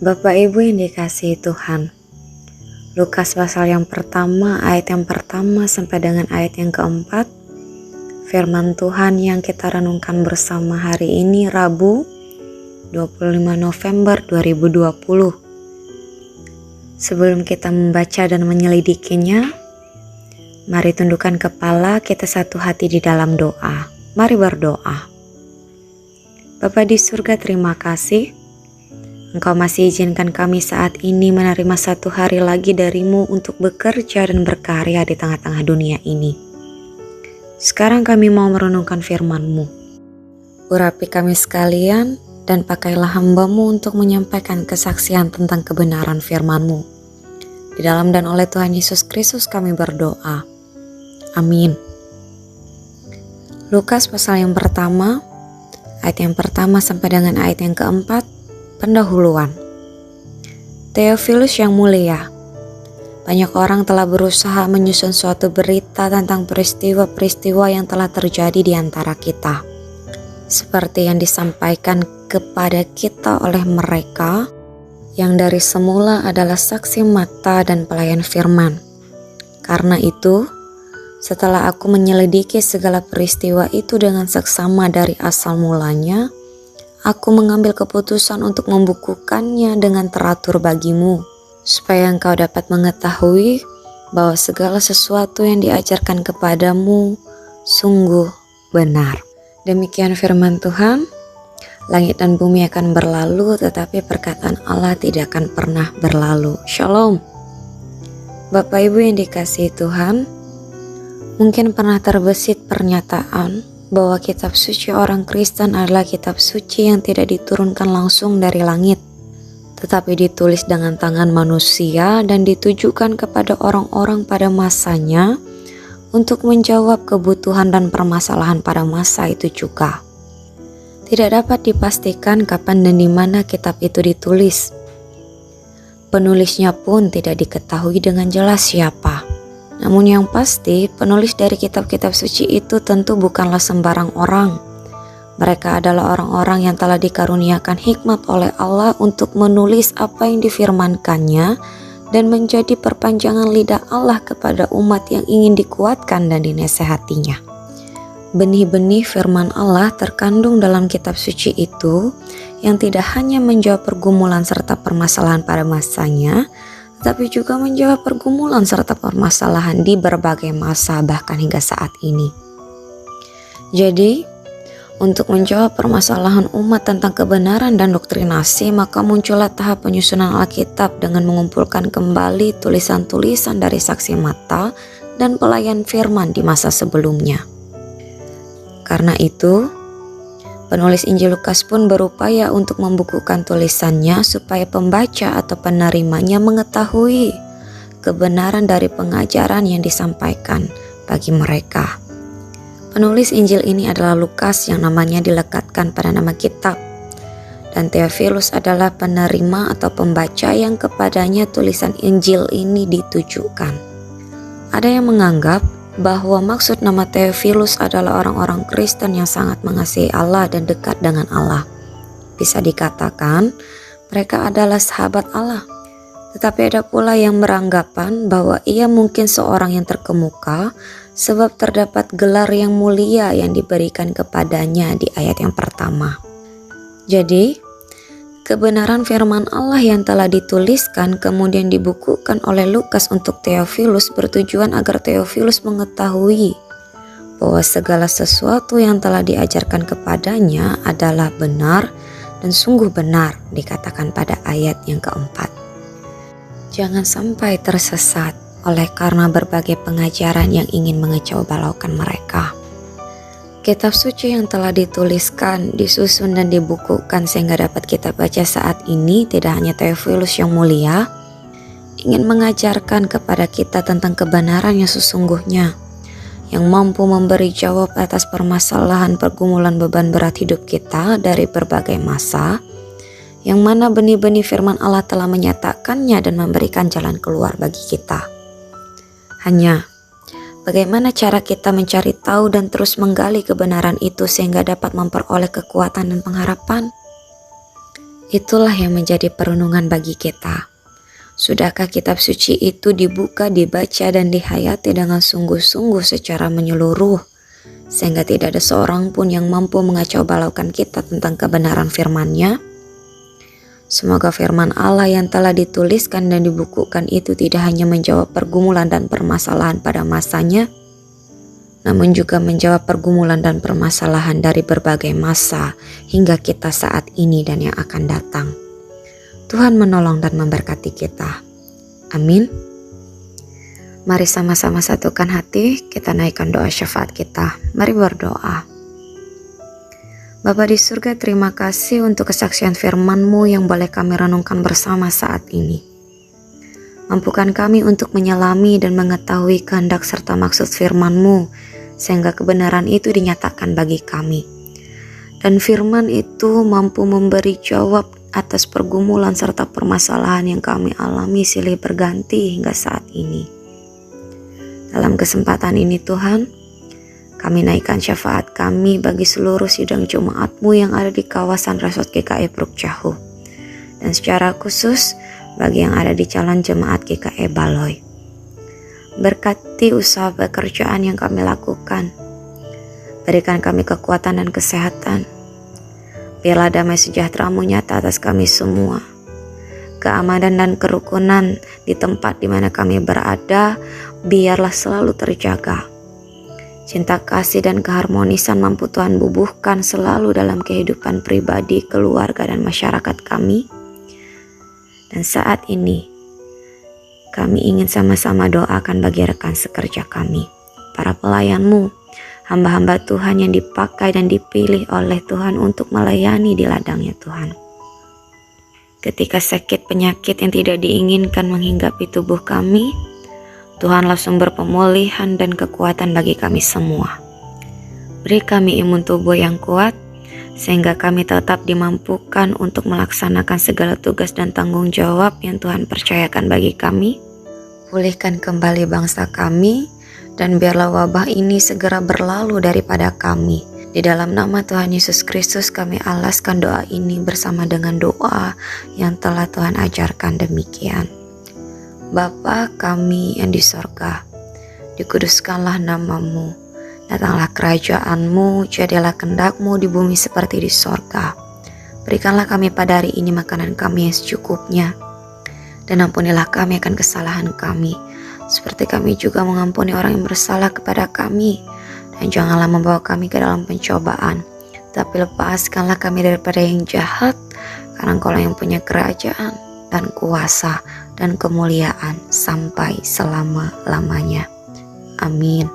Bapak Ibu yang dikasihi Tuhan, Lukas pasal yang pertama, ayat yang pertama sampai dengan ayat yang keempat, firman Tuhan yang kita renungkan bersama hari ini Rabu 25 November 2020. Sebelum kita membaca dan menyelidikinya, mari tundukkan kepala, kita satu hati di dalam doa. Mari berdoa. Bapa di surga, terima kasih Engkau masih izinkan kami saat ini menerima satu hari lagi dari-Mu untuk bekerja dan berkarya di tengah-tengah dunia ini. Sekarang kami mau merenungkan firman-Mu. Urapi kami sekalian dan pakailah hamba-Mu untuk menyampaikan kesaksian tentang kebenaran firman-Mu. Di dalam dan oleh Tuhan Yesus Kristus kami berdoa. Amin. Lukas pasal yang pertama, ayat yang pertama sampai dengan ayat yang keempat, pendahuluan. Theophilus yang mulia, banyak orang telah berusaha menyusun suatu berita tentang peristiwa-peristiwa yang telah terjadi di antara kita, seperti yang disampaikan kepada kita oleh mereka yang dari semula adalah saksi mata dan pelayan firman. Karena itu, setelah aku menyelidiki segala peristiwa itu dengan seksama dari asal mulanya, aku mengambil keputusan untuk membukukannya dengan teratur bagimu, supaya engkau dapat mengetahui bahwa segala sesuatu yang diajarkan kepadamu sungguh benar. Demikian firman Tuhan. Langit dan bumi akan berlalu, tetapi perkataan Allah tidak akan pernah berlalu. Shalom. Bapak Ibu yang dikasihi Tuhan, mungkin pernah terbesit pernyataan bahwa kitab suci orang Kristen adalah kitab suci yang tidak diturunkan langsung dari langit, tetapi ditulis dengan tangan manusia dan ditujukan kepada orang-orang pada masanya untuk menjawab kebutuhan dan permasalahan pada masa itu juga. Tidak dapat dipastikan kapan dan di mana kitab itu ditulis. Penulisnya pun tidak diketahui dengan jelas siapa. Namun yang pasti, penulis dari kitab-kitab suci itu tentu bukanlah sembarang orang. Mereka adalah orang-orang yang telah dikaruniakan hikmat oleh Allah untuk menulis apa yang difirmankannya dan menjadi perpanjangan lidah Allah kepada umat yang ingin dikuatkan dan dinasehatinya. Benih-benih firman Allah terkandung dalam kitab suci itu yang tidak hanya menjawab pergumulan serta permasalahan pada masanya, tapi juga menjawab pergumulan serta permasalahan di berbagai masa bahkan hingga saat ini. Jadi, untuk menjawab permasalahan umat tentang kebenaran dan doktrinasi, maka muncullah tahap penyusunan Alkitab dengan mengumpulkan kembali tulisan-tulisan dari saksi mata dan pelayan firman di masa sebelumnya. Karena itu, penulis Injil Lukas pun berupaya untuk membukukan tulisannya supaya pembaca atau penerimanya mengetahui kebenaran dari pengajaran yang disampaikan bagi mereka. Penulis Injil ini adalah Lukas yang namanya dilekatkan pada nama kitab, dan Theophilus adalah penerima atau pembaca yang kepadanya tulisan Injil ini ditujukan. Ada yang menganggap bahwa maksud nama Theophilus adalah orang-orang Kristen yang sangat mengasihi Allah dan dekat dengan Allah. Bisa dikatakan mereka adalah sahabat Allah. Tetapi ada pula yang beranggapan bahwa ia mungkin seorang yang terkemuka sebab terdapat gelar yang mulia yang diberikan kepadanya di ayat yang pertama. Jadi, kebenaran firman Allah yang telah dituliskan kemudian dibukukan oleh Lukas untuk Theophilus bertujuan agar Theophilus mengetahui bahwa segala sesuatu yang telah diajarkan kepadanya adalah benar dan sungguh benar, dikatakan pada ayat yang keempat. Jangan sampai tersesat oleh karena berbagai pengajaran yang ingin mengecau balaukan mereka. Kitab suci yang telah dituliskan, disusun dan dibukukan sehingga dapat kita baca saat ini tidak hanya Theophilus yang mulia, ingin mengajarkan kepada kita tentang kebenaran yang sesungguhnya, yang mampu memberi jawab atas permasalahan pergumulan beban berat hidup kita dari berbagai masa, yang mana benih-benih firman Allah telah menyatakannya dan memberikan jalan keluar bagi kita. Hanya bagaimana cara kita mencari tahu dan terus menggali kebenaran itu sehingga dapat memperoleh kekuatan dan pengharapan? Itulah yang menjadi perenungan bagi kita. Sudahkah kitab suci itu dibuka, dibaca, dan dihayati dengan sungguh-sungguh secara menyeluruh, sehingga tidak ada seorang pun yang mampu mengacau balaukan kita tentang kebenaran firman-Nya? Semoga firman Allah yang telah dituliskan dan dibukukan itu tidak hanya menjawab pergumulan dan permasalahan pada masanya, namun juga menjawab pergumulan dan permasalahan dari berbagai masa hingga kita saat ini dan yang akan datang. Tuhan menolong dan memberkati kita. Amin. Mari sama-sama satukan hati, kita naikkan doa syafaat kita. Mari berdoa. Bapa di surga, terima kasih untuk kesaksian firman-Mu yang boleh kami renungkan bersama saat ini. Mampukan kami untuk menyelami dan mengetahui kehendak serta maksud firman-Mu, sehingga kebenaran itu dinyatakan bagi kami. Dan firman itu mampu memberi jawab atas pergumulan serta permasalahan yang kami alami silih berganti hingga saat ini. Dalam kesempatan ini Tuhan, kami naikkan syafaat kami bagi seluruh sidang jemaat-Mu yang ada di kawasan Resort GKI Prukcahu, dan secara khusus bagi yang ada di calon jemaat GKI Baloi. Berkati usaha pekerjaan yang kami lakukan, berikan kami kekuatan dan kesehatan. Biarlah damai sejahtera-Mu nyata atas kami semua. Keamanan dan kerukunan di tempat di mana kami berada, biarlah selalu terjaga. Cinta kasih dan keharmonisan mampu Tuhan bubuhkan selalu dalam kehidupan pribadi, keluarga, dan masyarakat kami. Dan saat ini, kami ingin sama-sama doakan bagi rekan sekerja kami, para pelayan-Mu, hamba-hamba Tuhan yang dipakai dan dipilih oleh Tuhan untuk melayani di ladang-Nya Tuhan. Ketika sakit penyakit yang tidak diinginkan menghinggapi tubuh kami, Tuhanlah sumber pemulihan dan kekuatan bagi kami semua. Beri kami imun tubuh yang kuat, sehingga kami tetap dimampukan untuk melaksanakan segala tugas dan tanggung jawab yang Tuhan percayakan bagi kami. Pulihkan kembali bangsa kami, dan biarlah wabah ini segera berlalu daripada kami. Di dalam nama Tuhan Yesus Kristus kami alaskan doa ini bersama dengan doa yang telah Tuhan ajarkan demikian. Bapa kami yang di sorga, dikuduskanlah nama-Mu, datanglah kerajaan-Mu, jadilah kehendak-Mu di bumi seperti di sorga. Berikanlah kami pada hari ini makanan kami yang secukupnya, dan ampunilah kami akan kesalahan kami, seperti kami juga mengampuni orang yang bersalah kepada kami. Dan janganlah membawa kami ke dalam pencobaan, tapi lepaskanlah kami daripada yang jahat, karena Engkau yang punya kerajaan dan kuasa dan kemuliaan sampai selama-lamanya. Amin.